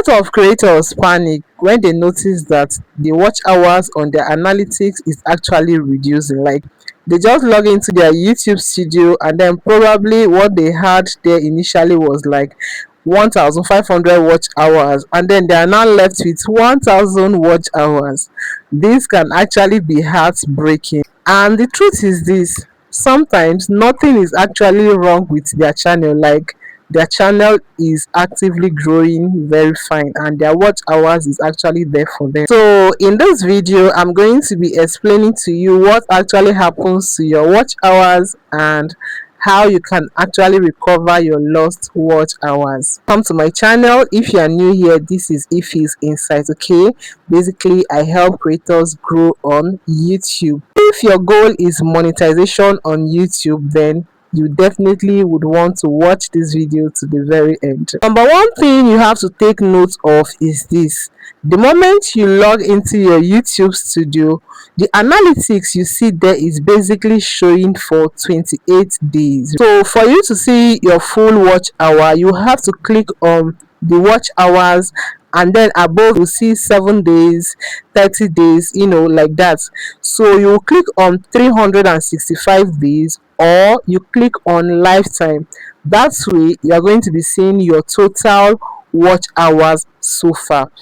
lot of creators panic when they notice that the watch hours on their analytics is actually reducing. Like, they just log into their YouTube studio, and then probably what they had there initially was like 1,500 watch hours, and then they are now left with 1,000 watch hours. This can actually be heartbreaking. And the truth is this: sometimes nothing is actually wrong with their channel. Like, their channel is actively growing very fine, and their watch hours is actually there for them. So in this video, I'm going to be explaining to you what actually happens to your watch hours and how you can actually recover your lost watch hours. Come to my channel. If you are new here, this is Ify's Insight. Okay, basically I help creators grow on YouTube. If your goal is monetization on YouTube, then you definitely would want to watch this video to the very end. Number one thing you have to take note of is this: the moment you log into your YouTube studio, the analytics you see there is basically showing for 28 days. So for you to see your full watch hour, you have to click on the watch hours, and then above you see 7 days, 30 days, like that. So you click on 365 days, or you click on lifetime. That way you are going to be seeing your total watch hours so far.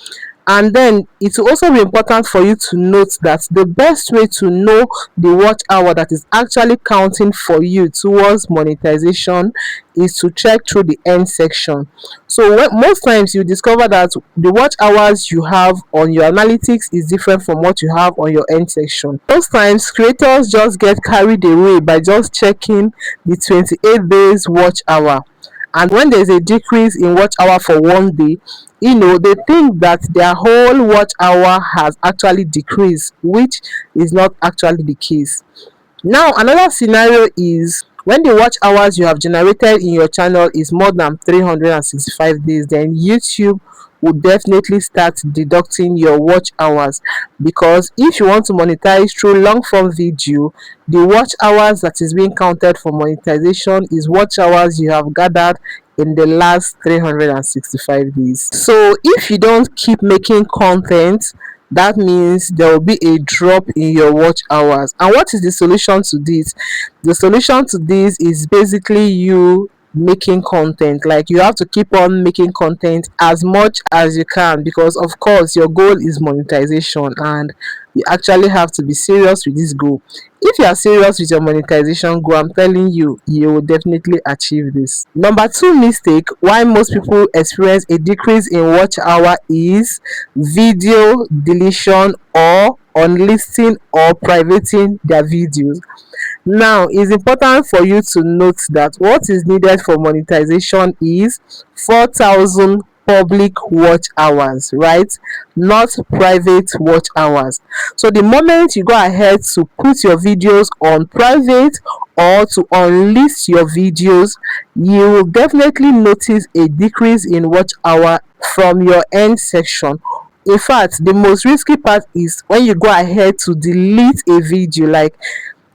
And then it will also be important for you to note that the best way to know the watch hour that is actually counting for you towards monetization is to check through the end section. So most times you discover that the watch hours you have on your analytics is different from what you have on your end section. Most times creators just get carried away by just checking the 28 days watch hour, and when there's a decrease in watch hour for one day, they think that their whole watch hour has actually decreased, which is not actually the case. Now, another scenario is when the watch hours you have generated in your channel is more than 365 days, then YouTube would definitely start deducting your watch hours, because if you want to monetize through long form video, the watch hours that is being counted for monetization is watch hours you have gathered in the last 365 days. So if you don't keep making content, that means there will be a drop in your watch hours. And what is the solution to this? The solution to this is basically you making content. Like, you have to keep on making content as much as you can, because of course your goal is monetization, and you actually have to be serious with this goal. If you are serious with your monetization goal, I'm telling you, you will definitely achieve this. Number two mistake why most people experience a decrease in watch hour is video deletion or unlisting or privating their videos. Now, it's important for you to note that what is needed for monetization is 4,000 public watch hours, right? Not private watch hours. So the moment you go ahead to put your videos on private or to unlist your videos, you will definitely notice a decrease in watch hour from your end section. In fact, the most risky part is when you go ahead to delete a video. Like,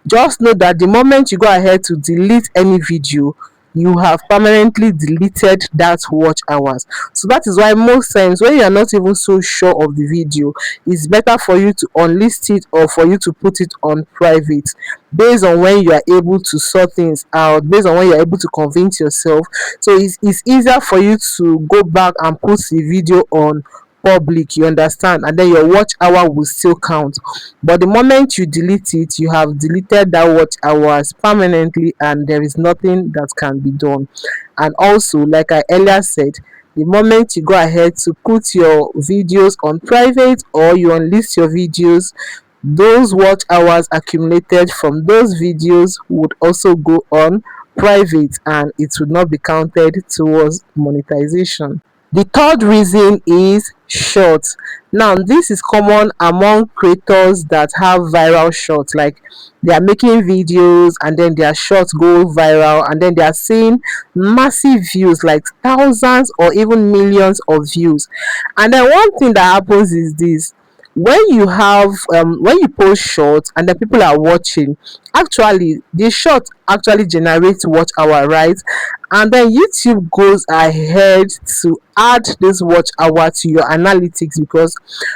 just know that the moment you go ahead to delete any video, you have permanently deleted that watch hours. So that is why most times when you are not even so sure of the video, it's better for you to unlist it or for you to put it on private, based on when you are able to sort things out, based on when you are able to convince yourself. So it's easier for you to go back and put the video on public, you understand, and then your watch hour will still count. But the moment you delete it, you have deleted that watch hours permanently, and there is nothing that can be done. And also, like I earlier said, the moment you go ahead to put your videos on private or you unlist your videos, those watch hours accumulated from those videos would also go on private, and it would not be counted towards monetization. The third reason is short. Now, this is common among creators that have viral shorts. Like, they are making videos and then their shorts go viral, and then they are seeing massive views, like thousands or even millions of views. And then one thing that happens is this: when you have when you post shorts and the people are watching, actually the short actually generates watch hour, right? And then YouTube goes ahead to add this watch hour to your analytics, because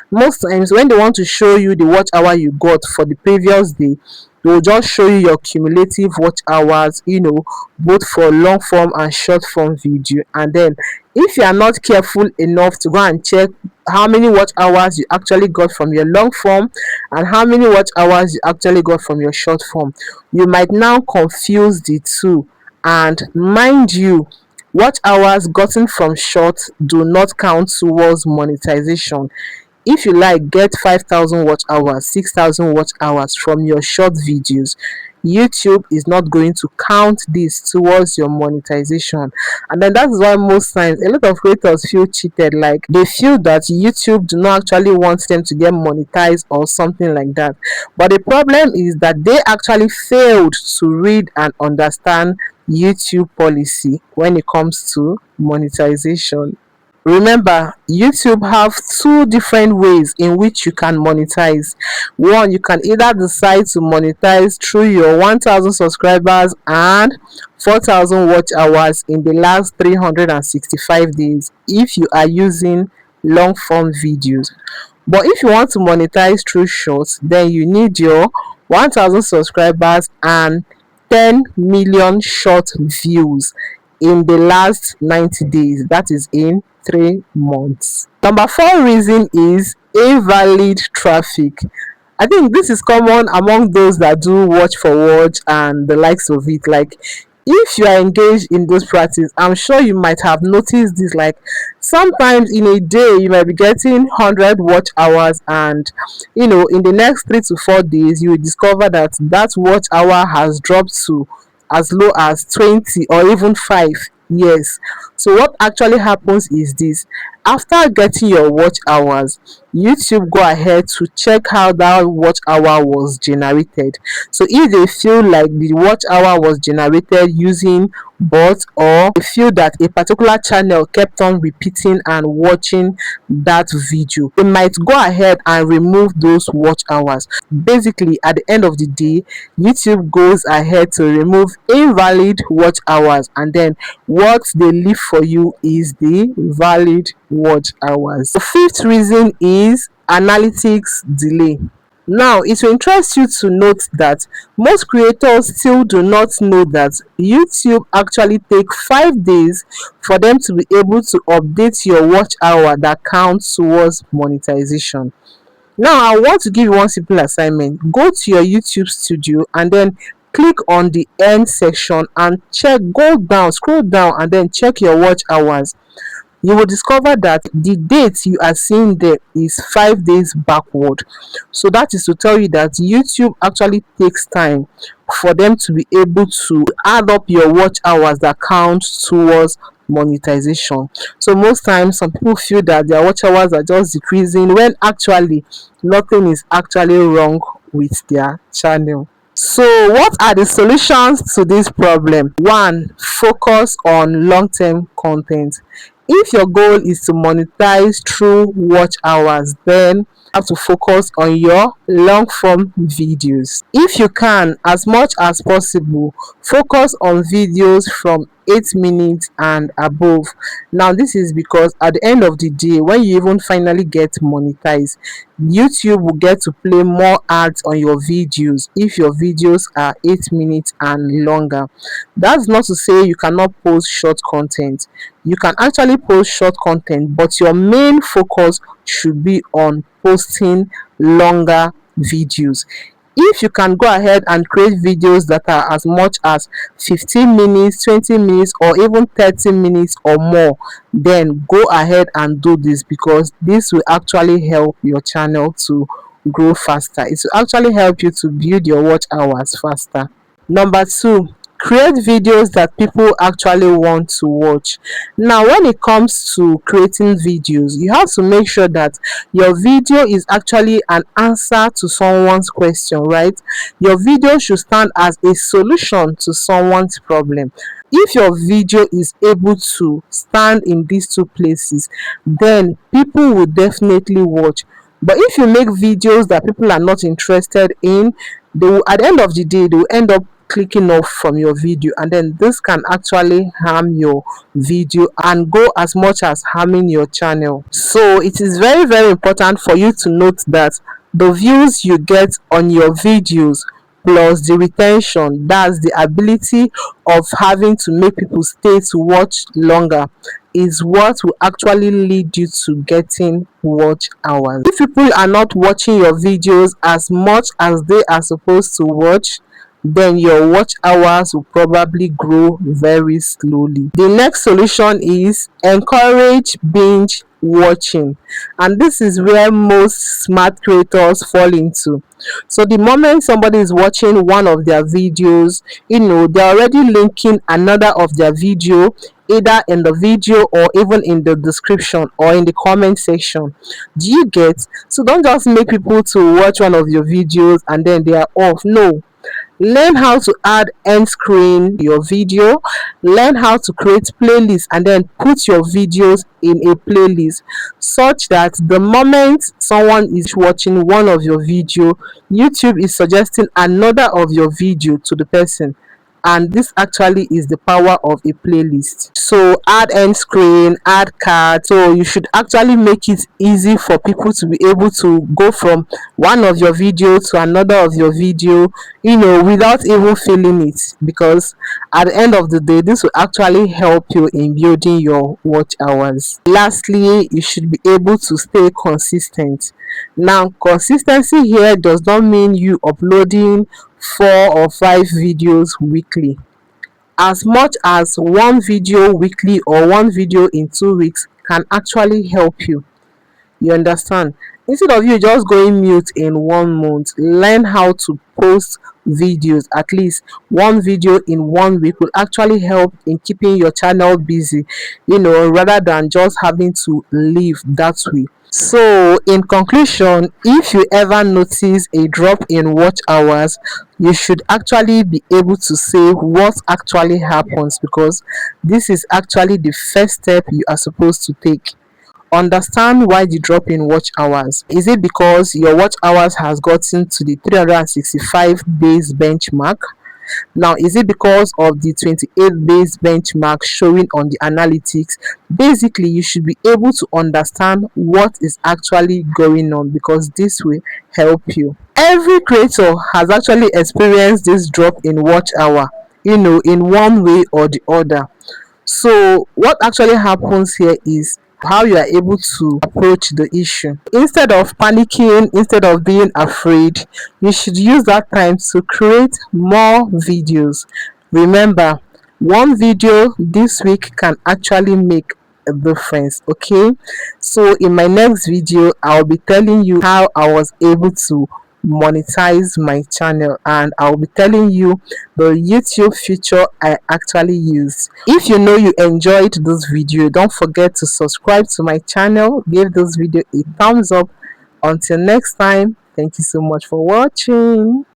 most times when they want to show you the watch hour you got for the previous day, they will just show you your cumulative watch hours, both for long form and short form video. And then if you are not careful enough to go and check how many watch hours you actually got from your long form and how many watch hours you actually got from your short form, you might now confuse the two. And mind you, watch hours gotten from short do not count towards monetization. If you like, get 5,000 watch hours, 6,000 watch hours from your short videos, YouTube is not going to count this towards your monetization. And then that is why most times a lot of creators feel cheated, like they feel that YouTube do not actually want them to get monetized or something like that. But the problem is that they actually failed to read and understand YouTube policy when it comes to monetization. Remember, YouTube have two different ways in which you can monetize. One, you can either decide to monetize through your 1,000 subscribers and 4,000 watch hours in the last 365 days if you are using long form videos. But if you want to monetize through shorts, then you need your 1,000 subscribers and 10 million short views in the last 90 days, that is in 3 months. Number four reason is invalid traffic. I think this is common among those that do watch for watch and the likes of it. Like, if you are engaged in those practice, I'm sure you might have noticed this. Like, sometimes in a day you might be getting 100 watch hours, and in the next 3 to 4 days you will discover that watch hour has dropped to as low as 20 or even 5. Yes. So what actually happens is this: after getting your watch hours, YouTube go ahead to check how that watch hour was generated. So if they feel like the watch hour was generated using bots, or they feel that a particular channel kept on repeating and watching that video, they might go ahead and remove those watch hours. Basically, at the end of the day, YouTube goes ahead to remove invalid watch hours, and then what they leave for you is the valid watch hours. The fifth reason is analytics delay. Now, it will interest you to note that most creators still do not know that YouTube actually take 5 days for them to be able to update your watch hour that counts towards monetization. Now, I want to give you one simple assignment. Go to your YouTube studio and then click on the end section and scroll down and then check your watch hours. You will discover that the date you are seeing there is 5 days backward. So that is to tell you that YouTube actually takes time for them to be able to add up your watch hours that count towards monetization. So most times some people feel that their watch hours are just decreasing, when actually nothing is actually wrong with their channel. So what are the solutions to this problem? One, focus on long-term content. If your goal is to monetize through watch hours, then you have to focus on your long form videos. If you can, as much as possible, focus on videos from 8 minutes and above. Now, this is because at the end of the day, when you even finally get monetized, YouTube will get to play more ads on your videos if your videos are 8 minutes and longer. That's not to say you cannot post short content. You can actually post short content, but your main focus should be on posting longer videos. If you can go ahead and create videos that are as much as 15 minutes, 20 minutes, or even 30 minutes or more, then go ahead and do this, because this will actually help your channel to grow faster. It will actually help you to build your watch hours faster. Number two, create videos that people actually want to watch. Now, when it comes to creating videos, you have to make sure that your video is actually an answer to someone's question, right? Your video should stand as a solution to someone's problem. If your video is able to stand in these two places, then people will definitely watch. But if you make videos that people are not interested in, they will, at the end of the day, they will end up clicking off from your video, and then this can actually harm your video and go as much as harming your channel. So it is very, very important for you to note that the views you get on your videos plus the retention, that's the ability of having to make people stay to watch longer, is what will actually lead you to getting watch hours. If people are not watching your videos as much as they are supposed to watch, then your watch hours will probably grow very slowly. The next solution is encourage binge watching, and this is where most smart creators fall into. So the moment somebody is watching one of their videos, they're already linking another of their video either in the video or even in the description or in the comment section. Do you get? So don't just make people to watch one of your videos and then they are off. No, learn how to add end screen to your video, learn how to create playlists and then put your videos in a playlist, such that the moment someone is watching one of your video, YouTube is suggesting another of your video to the person. And this actually is the power of a playlist. So add end screen, add card, so you should actually make it easy for people to be able to go from one of your video to another of your video, without even feeling it, because at the end of the day this will actually help you in building your watch hours. Lastly, you should be able to stay consistent. Now, consistency here does not mean you uploading 4 or 5 videos weekly. As much as one video weekly or one video in 2 weeks can actually help you. You understand? Instead of you just going mute in 1 month, learn how to post videos. At least one video in 1 week will actually help in keeping your channel busy, rather than just having to live that way. So in conclusion, if you ever notice a drop in watch hours, you should actually be able to say what actually happens, because this is actually the first step you are supposed to take. Understand why the drop in watch hours. Is it because your watch hours has gotten to the 365 days benchmark? Now, is it because of the 28 days benchmark showing on the analytics? Basically, you should be able to understand what is actually going on, because this will help you. Every creator has actually experienced this drop in watch hour, in one way or the other. So what actually happens here is how you are able to approach the issue. Instead of panicking, instead of being afraid, you should use that time to create more videos. Remember, one video this week can actually make a difference. Okay, so in my next video I'll be telling you how I was able to monetize my channel, and I'll be telling you the YouTube feature I actually used. If you enjoyed this video, don't forget to subscribe to my channel, give this video a thumbs up. Until next time, thank you so much for watching.